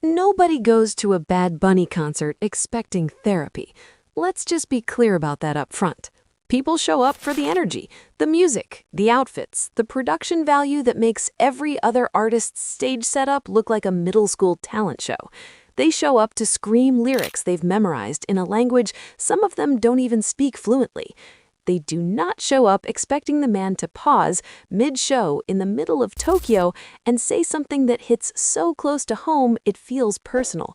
Nobody goes to a Bad Bunny concert expecting therapy. Let's just be clear about that up front. People show up for the energy, the music, the outfits, the production value that makes every other artist's stage setup look like a middle school talent show. They show up to scream lyrics they've memorized in a language some of them don't even speak fluently. They do not show up expecting the man to pause mid-show in the middle of Tokyo and say something that hits so close to home it feels personal.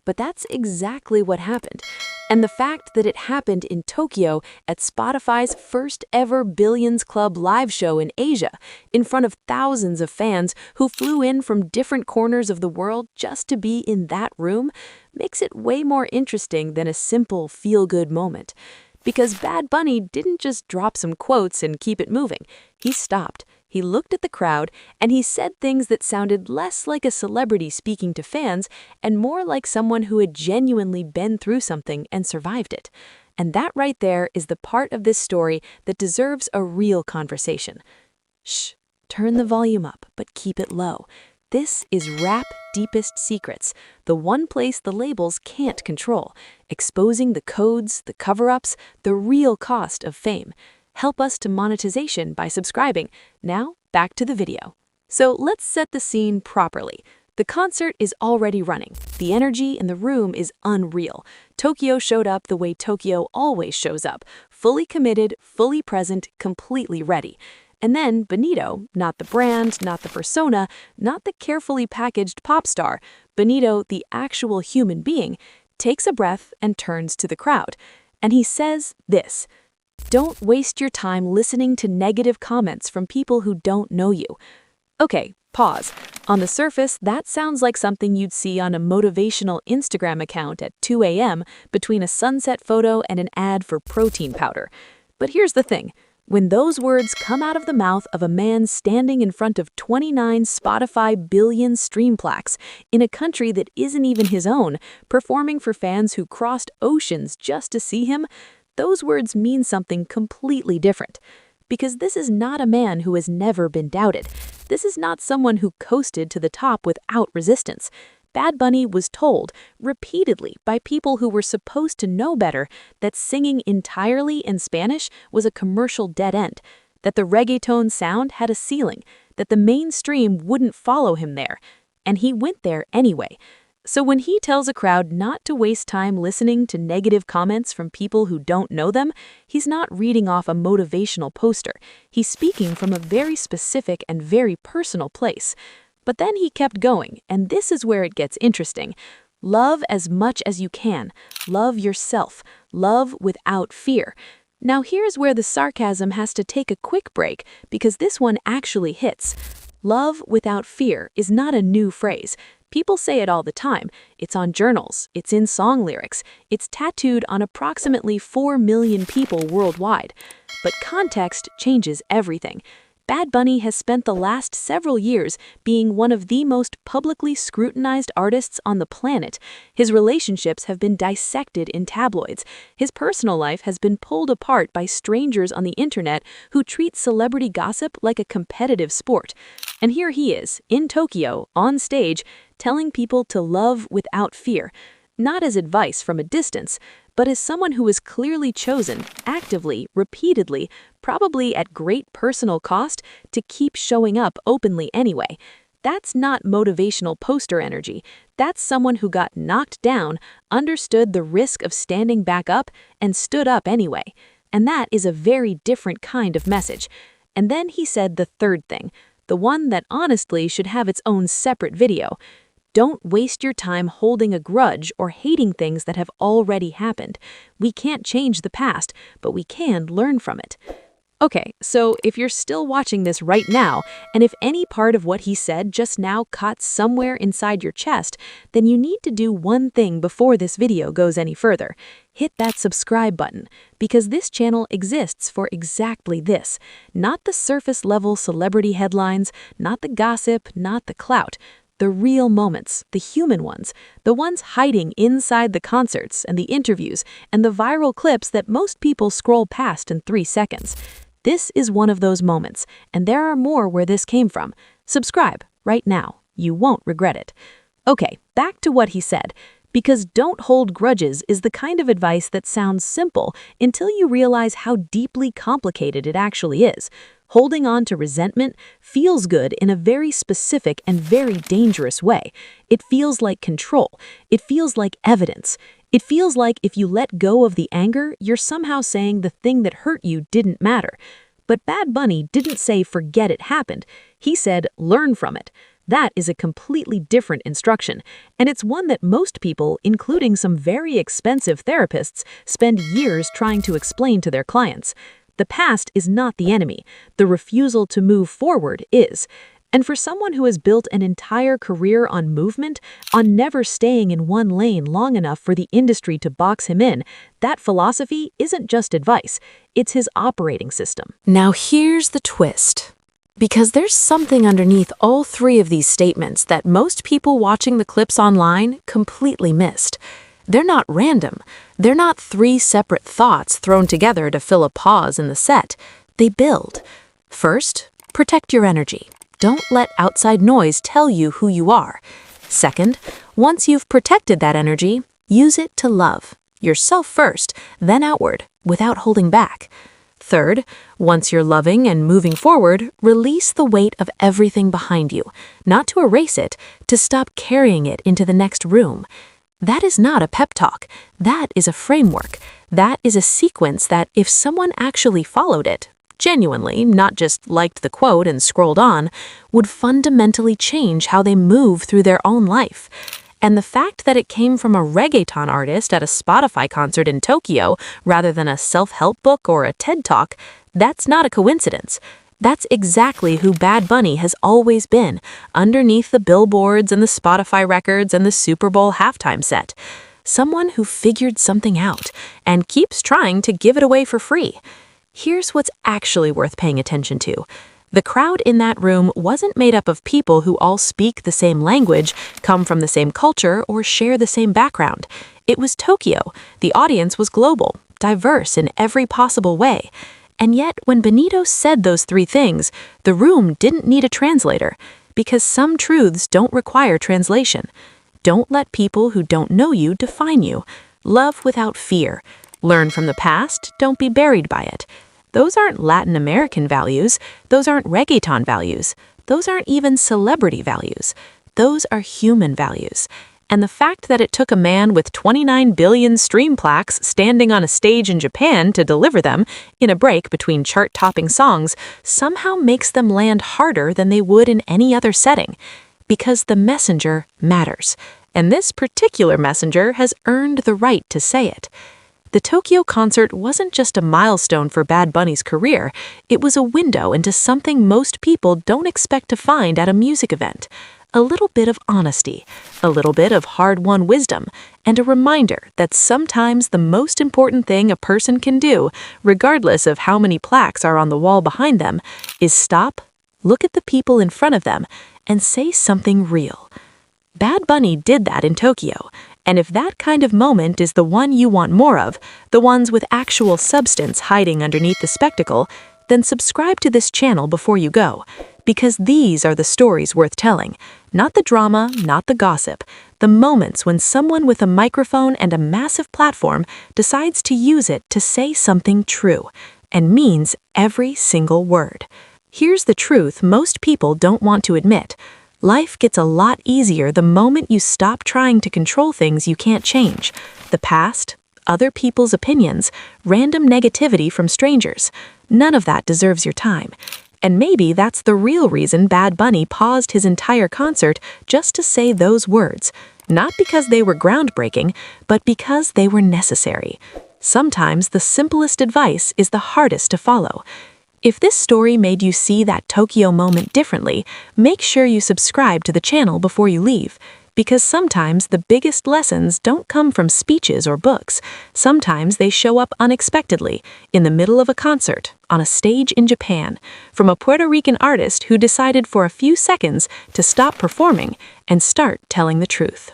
But that's exactly what happened. And the fact that it happened in Tokyo at Spotify's first ever Billions Club live show in Asia, in front of thousands of fans who flew in from different corners of the world just to be in that room, makes it way more interesting than a simple feel-good moment. Because Bad Bunny didn't just drop some quotes and keep it moving. He stopped, he looked at the crowd, and he said things that sounded less like a celebrity speaking to fans and more like someone who had genuinely been through something and survived it. And that right there is the part of this story that deserves a real conversation. Shh, turn the volume up, but keep it low. This is Rap Deepest Secrets, the one place the labels can't control, exposing the codes, the cover-ups, the real cost of fame. Help us to monetization by subscribing. Now, back to the video. So let's set the scene properly. The concert is already running. The energy in the room is unreal. Tokyo showed up the way Tokyo always shows up, fully committed, fully present, completely ready. And then Benito, not the brand, not the persona, not the carefully packaged pop star, Benito, the actual human being, takes a breath and turns to the crowd. And he says this: "Don't waste your time listening to negative comments from people who don't know you." Okay, pause. On the surface, that sounds like something you'd see on a motivational Instagram account at 2 a.m. between a sunset photo and an ad for protein powder. But here's the thing. When those words come out of the mouth of a man standing in front of 29 Spotify billion stream plaques in a country that isn't even his own, performing for fans who crossed oceans just to see him, those words mean something completely different. Because this is not a man who has never been doubted. This is not someone who coasted to the top without resistance. Bad Bunny was told repeatedly by people who were supposed to know better that singing entirely in Spanish was a commercial dead end, that the reggaeton sound had a ceiling, that the mainstream wouldn't follow him there. And he went there anyway. So when he tells a crowd not to waste time listening to negative comments from people who don't know them, he's not reading off a motivational poster. He's speaking from a very specific and very personal place. But then he kept going, and this is where it gets interesting. Love as much as you can. Love yourself. Love without fear. Now here's where the sarcasm has to take a quick break, because this one actually hits. Love without fear is not a new phrase. People say it all the time. It's on journals. It's in song lyrics. It's tattooed on approximately 4 million people worldwide. But context changes everything. Bad Bunny has spent the last several years being one of the most publicly scrutinized artists on the planet. His relationships have been dissected in tabloids. His personal life has been pulled apart by strangers on the internet who treat celebrity gossip like a competitive sport. And here he is, in Tokyo, on stage, telling people to love without fear. Not as advice from a distance, but as someone who has clearly chosen, actively, repeatedly, probably at great personal cost, to keep showing up openly anyway. That's not motivational poster energy. That's someone who got knocked down, understood the risk of standing back up, and stood up anyway. And that is a very different kind of message. And then he said the third thing, the one that honestly should have its own separate video. Don't waste your time holding a grudge or hating things that have already happened. We can't change the past, but we can learn from it. Okay, so if you're still watching this right now, and if any part of what he said just now caught somewhere inside your chest, then you need to do one thing before this video goes any further. Hit that subscribe button, because this channel exists for exactly this. Not the surface-level celebrity headlines, not the gossip, not the clout. The real moments, the human ones, the ones hiding inside the concerts and the interviews and the viral clips that most people scroll past in 3 seconds. This is one of those moments, and there are more where this came from. Subscribe right now. You won't regret it. Okay, back to what he said. Because don't hold grudges is the kind of advice that sounds simple until you realize how deeply complicated it actually is. Holding on to resentment feels good in a very specific and very dangerous way. It feels like control. It feels like evidence. It feels like if you let go of the anger, you're somehow saying the thing that hurt you didn't matter. But Bad Bunny didn't say forget it happened. He said learn from it. That is a completely different instruction, and it's one that most people, including some very expensive therapists, spend years trying to explain to their clients. The past is not the enemy. The refusal to move forward is. And for someone who has built an entire career on movement, on never staying in one lane long enough for the industry to box him in, that philosophy isn't just advice, it's his operating system. Now here's the twist. Because there's something underneath all three of these statements that most people watching the clips online completely missed. They're not random. They're not three separate thoughts thrown together to fill a pause in the set. They build. First, protect your energy. Don't let outside noise tell you who you are. Second, once you've protected that energy, use it to love. Yourself first, then outward, without holding back. Third, once you're loving and moving forward, release the weight of everything behind you, not to erase it, to stop carrying it into the next room. That is not a pep talk. That is a framework. That is a sequence that, if someone actually followed it, genuinely, not just liked the quote and scrolled on, would fundamentally change how they move through their own life. And the fact that it came from a reggaeton artist at a Spotify concert in Tokyo rather than a self-help book or a TED Talk, that's not a coincidence. That's exactly who Bad Bunny has always been, underneath the billboards and the Spotify records and the Super Bowl halftime set. Someone who figured something out and keeps trying to give it away for free. Here's what's actually worth paying attention to. The crowd in that room wasn't made up of people who all speak the same language, come from the same culture, or share the same background. It was Tokyo. The audience was global, diverse in every possible way. And yet, when Benito said those three things, the room didn't need a translator, because some truths don't require translation. Don't let people who don't know you define you. Love without fear. Learn from the past, don't be buried by it. Those aren't Latin American values. Those aren't reggaeton values. Those aren't even celebrity values. Those are human values. And the fact that it took a man with 29 billion stream plaques standing on a stage in Japan to deliver them, in a break between chart-topping songs, somehow makes them land harder than they would in any other setting. Because the messenger matters. And this particular messenger has earned the right to say it. The Tokyo concert wasn't just a milestone for Bad Bunny's career, it was a window into something most people don't expect to find at a music event. A little bit of honesty, a little bit of hard-won wisdom, and a reminder that sometimes the most important thing a person can do, regardless of how many plaques are on the wall behind them, is stop, look at the people in front of them, and say something real. Bad Bunny did that in Tokyo. And if that kind of moment is the one you want more of, the ones with actual substance hiding underneath the spectacle, then subscribe to this channel before you go. Because these are the stories worth telling. Not the drama, not the gossip. The moments when someone with a microphone and a massive platform decides to use it to say something true, and means every single word. Here's the truth most people don't want to admit. Life gets a lot easier the moment you stop trying to control things you can't change. The past, other people's opinions, random negativity from strangers. None of that deserves your time. And maybe that's the real reason Bad Bunny paused his entire concert just to say those words. Not because they were groundbreaking, but because they were necessary. Sometimes the simplest advice is the hardest to follow. If this story made you see that Tokyo moment differently, make sure you subscribe to the channel before you leave. Because sometimes the biggest lessons don't come from speeches or books. Sometimes they show up unexpectedly, in the middle of a concert, on a stage in Japan, from a Puerto Rican artist who decided for a few seconds to stop performing and start telling the truth.